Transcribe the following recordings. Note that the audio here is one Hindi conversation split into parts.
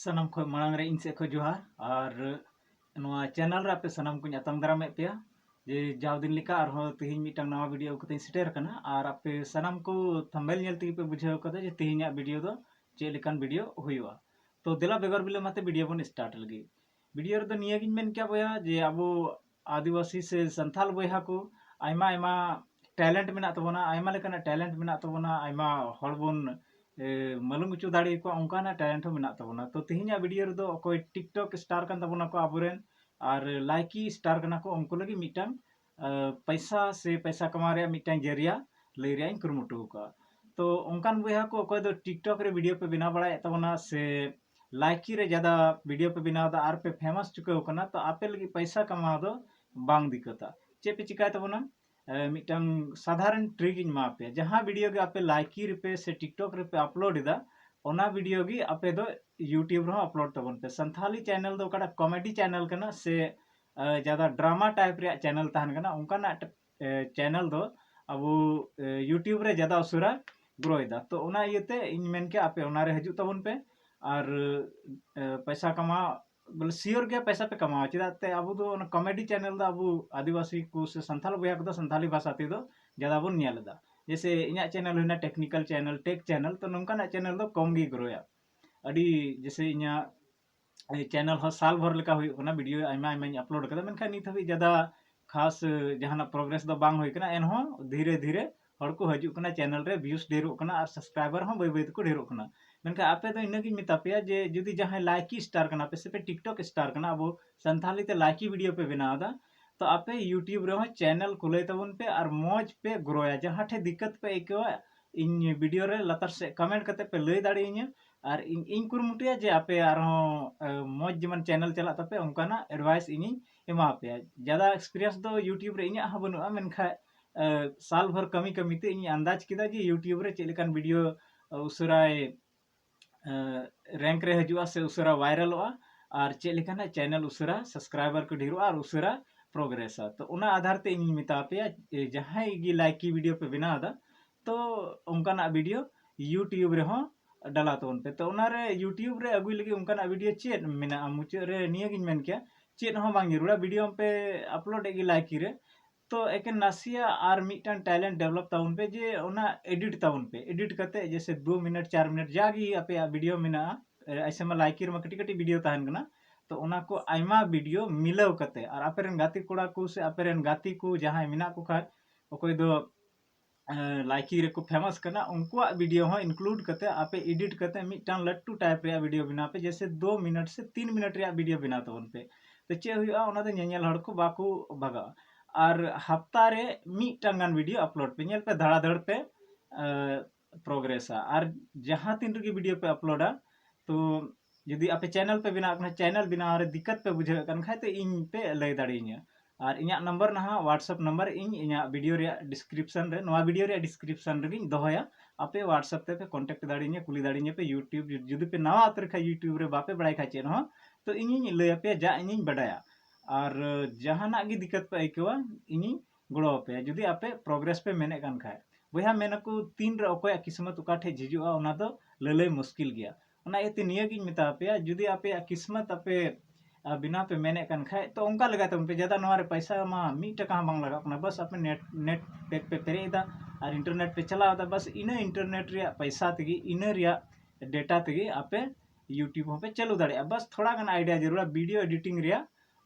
सनम खो मांग रे इन से खो जोहार और नवा चैनल रे पे सनम को अतंग दाराम पे जे जाव दिन लिका और तेहन मिटang नवा वीडियो को सेटर करना और आपे सनम को थंबनेल नेल तेगे पे बुझाव कदा जे तेहन वीडियो दो चे लेकान वीडियो हुआ तो देला बेगर बिले माते वीडियो बन स्टार्ट लगी वीडियो रे निया गिन मेन क्या बोया जे अबो आदिवासी से संथाल बोया को आयमा आयमा टैलेंट मेना तबोना आयमा लेकाना टैलेंट मेना तबोना आयमा हर बोन मालूम उचू दाड़ी को उनकाना टैलेंट मेना तबोना तो तेहन वीडियो रे दो कोई टिकटॉक स्टार कान तबोना को आबोरेन और लाइकी स्टार कना को उनको लगी मिटang पैसा से पैसा कमा रहा मिटang जरिया ले रहा कुरुमुटू का तो उनकान बोया को कोई दो टिकटॉक रे वीडियो पे बिना बड़ा तबोना से लाइकी रे ज्यादा वीडियो पे बिना दा आर पे फेमस चुके होकना तो आपे लगी पैसा कमा दो बांग दिक्कता चे पे चिकाय तबोना मिटang साधारण ट्रिक इन मा पे जहां वीडियो के आपे लाइकी रे पे से टिकटॉक रे पे अपलोड इदा ओना वीडियो की आपे दो यूट्यूब रे अपलोड तबन पे संथाली चैनल दो कड़ा कॉमेडी चैनल कना से ज़्यादा ड्रामा टाइप रे चैनल तहन कना उनकाना चैनल दो अब यूट्यूब रे ज़्यादा उसुरा ग्रोइदा तो ओना इयते इन मेन के आपे ओना रे हजू तबन पे और पैसा कमा बोले सियोर गया पैसा पे कमाओ चेदाते अब दो कॉमेडी चैनल दो अब आदिवासी को से संथाल बोया को संथाली भाषा ते दो ज़्यादा बन नेलदा जैसे इना चैनल होना टेक्निकल चैनल टेक चैनल तो नोंकाना चैनल दो कम गी ग्रोया अड़ी जैसे इना चैनल हो साल भर लेका हुई कना वीडियो आयमा आयमा अपलोड कदा मेनखा नित हबी ज़्यादा खास जहाना प्रोग्रेस दो बांग हुई कना एनहो धीरे धीरे हड़ को हजू कना चैनल रे व्यूज ढेरों कना और सब्सक्राइबर हो बै बै को ढेरों कना मेनखा आपे दो इनगी मिता पे जे जुदी जहां लाइकी स्टार कना पे से पे टिकटॉक स्टार कना अब संथाली ते लाइकी वीडियो पे बनादा तो आपे यूट्यूब रे चैनल खुले तबन पे और मौज पे ग्रोया जहां ठे दिक्कत पे इकवा इन वीडियो रे लतर से कमेंट करते पे लय दाड़ी और इन कुरुमुटिया जे आपे मौज जमन चैनल चला तपे उनकाना एडवाइस इन एमा पे ज़्यादा एक्सपीरियंस दो यूट्यूब रे इना बनुआ मेनखा साल भर कमी कमी ते इन अंदाज किदा जे यूट्यूब रे चेलेकान वीडियो उसराय रैंक रे हजुआ से उसरा वायरलोआ और चेलेकाना चैनल उसरा सब्सक्राइबर को ढेरोआ और उसरा प्रोग्रेसा तो उना आधार ते इन मिता पे जहां गी लाइकी वीडियो पे बनादा तो उनकाना वीडियो यूट्यूब रे हो डाला तबन पे तो उनारे यूट्यूब रे अगुई लगी उनकाना वीडियो चेत मेना मुचाद रे निया गिन मेन किया चेत हो बांग जरूरा वीडियो पे अपलोड एगी लाइकी रे तो एके नासिया और मिटन टैलेंट डेवलप ताउन पे जे ओना एडिट ताउन पे एडिट करते जैसे 2 मिनट 4 मिनट जागी आपे वीडियो मेना ऐसे में लाइकी रे कटी कटी वीडियो तहन कना तो ओना को आयमा वीडियो मिलाव करते और आपेरन गाती कोड़ा को से आपेरन गाती को जहां मिना को खा ओकोय दो लाइकी रे को फेमस करना उनको वीडियो हो इंक्लूड करते आपे एडिट करते मिटन लट्टू टाइप रे वीडियो बना पे जैसे 2 मिनट से 3 मिनट रे वीडियो बना तबन पे तो चे हुआ ओना दो नेल हड़ को बाको भगा और हफ्ता रे मिटन गान वीडियो अपलोड पे नेल पे धड़ाधड़ पे प्रोग्रेसा और जहां तीन रे वीडियो पे अपलोडा तो यदि आपे चैनल पे बना चैनल बना रे दिक्कत पे बुझे कन खाय तो इन पे लय दाड़ीኛ और इኛ नंबर नहा व्हाट्सएप नंबर इन इኛ वीडियो रे डिस्क्रिप्शन रे नवा वीडियो रे डिस्क्रिप्शन रे गिन दोहया आपे व्हाट्सएप ते पे कांटेक्ट दाड़ीኛ कुली दाड़ीኛ पे यूट्यूब जुदी पे नवा उतर खा यूट्यूब रे बापे बड़ाई खा चेन हो तो इᱧ लय पे जा इᱧ बडाया और जहाना गी दिक्कत पे आइकवा इᱧ गड़ो पे जुदी आपे प्रोग्रेस पे मेने कान खाय बया मेनको तीन रे अकोया किस्मत उकाठे जिजुआ ओना दो ललय मुश्किल गया ओना एते निया गिन मिता पे जुदी आपे किस्मत आपे बिना पे मेने कान खाय तो उनका लगा तुम पे ज़्यादा नवा रे पैसा मा 1 टका बांग लगा अपना बस अपने नेट पैक पे पेरेदा और इंटरनेट पे चलादा बस इना इंटरनेट रे पैसा तगी इना रे डेटा तगी आपे यूट्यूब पे चलू दाड़े बस थोड़ा गन आइडिया जरूरा वीडियो एडिटिंग रे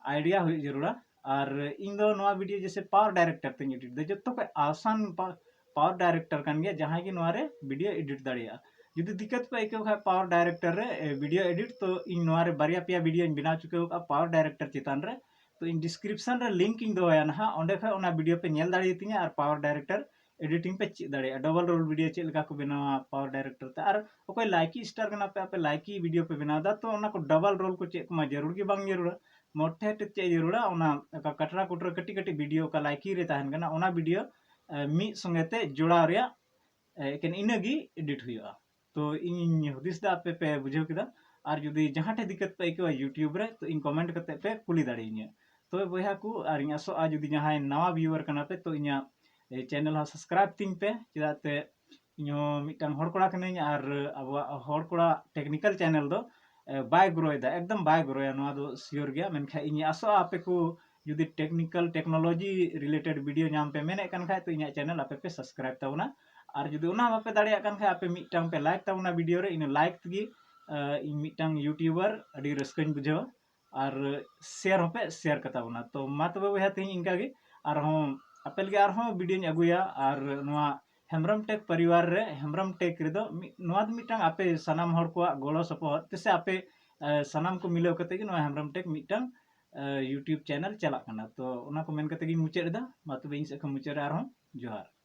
आइडिया हुई जरूरा और इन दो नवा वीडियो जैसे पावर डायरेक्टर ते एडिट दे जत्तो पे आसान पावर डायरेक्टर कान गया जहां की नवा रे वीडियो एडिट दाड़िया जुदी दिक्कत पे आइको खाय पावर डायरेक्टर रे वीडियो एडिट तो इन नवा रे बारिया पिया वीडियो इन बना चुके हो पावर डायरेक्टर चितान रे तो इन डिस्क्रिप्शन रे लिंक इन दोया ना ओंडे खाय ओना वीडियो पे नेल दाड़ी तिया और पावर डायरेक्टर एडिटिंग पे चेक दाड़िया डबल रोल वीडियो चेक लगा को बनावा पावर डायरेक्टर ते और ओकोय लाइकी स्टार कना पे आपे लाइकी वीडियो पे बनादा तो ओना को डबल रोल को चेक मा जरूर की बांग जरूर मोठे टे चेक जरूर ओना कटरा कुटरा कटी कटी वीडियो का लाइकी रे तहन कना ओना वीडियो मी संगेते जोड़ा रे एकेन इनगी एडिट हुआ तो इन हुदिस दा पे पे बुझे किदा और जुदी जहां ठे दिक्कत पे आइकवा यूट्यूब रे तो इन कमेंट करते पे कुली दाड़ीኛ तो बोया को और इन आसो आ जुदी जहां नवा व्यूअर कना पे तो इኛ चैनल हा सब्सक्राइब तिन पे चिदाते इñो मिटन हर कोड़ा कने और अब हर कोड़ा टेक्निकल चैनल दो बाय ग्रोयदा एकदम बाय ग्रोया नोआ दो सियोर गया मेनखा इन आसो आपे को जुदी टेक्निकल टेक्नोलॉजी रिलेटेड वीडियो नाम पे मेने कन खाय तो इन चैनल आपे पे सब्सक्राइब ताउना और जुदी उना बापे दाड़िया कन खाय आपे मिटटांग पे लाइक ताउना वीडियो रे इन लाइक तगी इन मिटटांग यूट्यूबर अडी रस्कन बुझाव और शेयर होपे शेयर कताउना तो मा तबे वहा तेही इनका गे और हम अपे लगे और हम वीडियो अगुया और नोआ हेम्ब्रम टेक परिवार रे हेम्ब्रम टेक रे दो नोआ दो मिटटांग आपे सनाम हर को गोलो सपोहत तेसे आपे सनाम को मिलाव कते गे नोआ हेम्ब्रम टेक मिटटांग यूट्यूब चैनल चला कना तो उना को मेन कते गे मुचाद दा मा तबे इन से को मुचाद आर हम जोहार।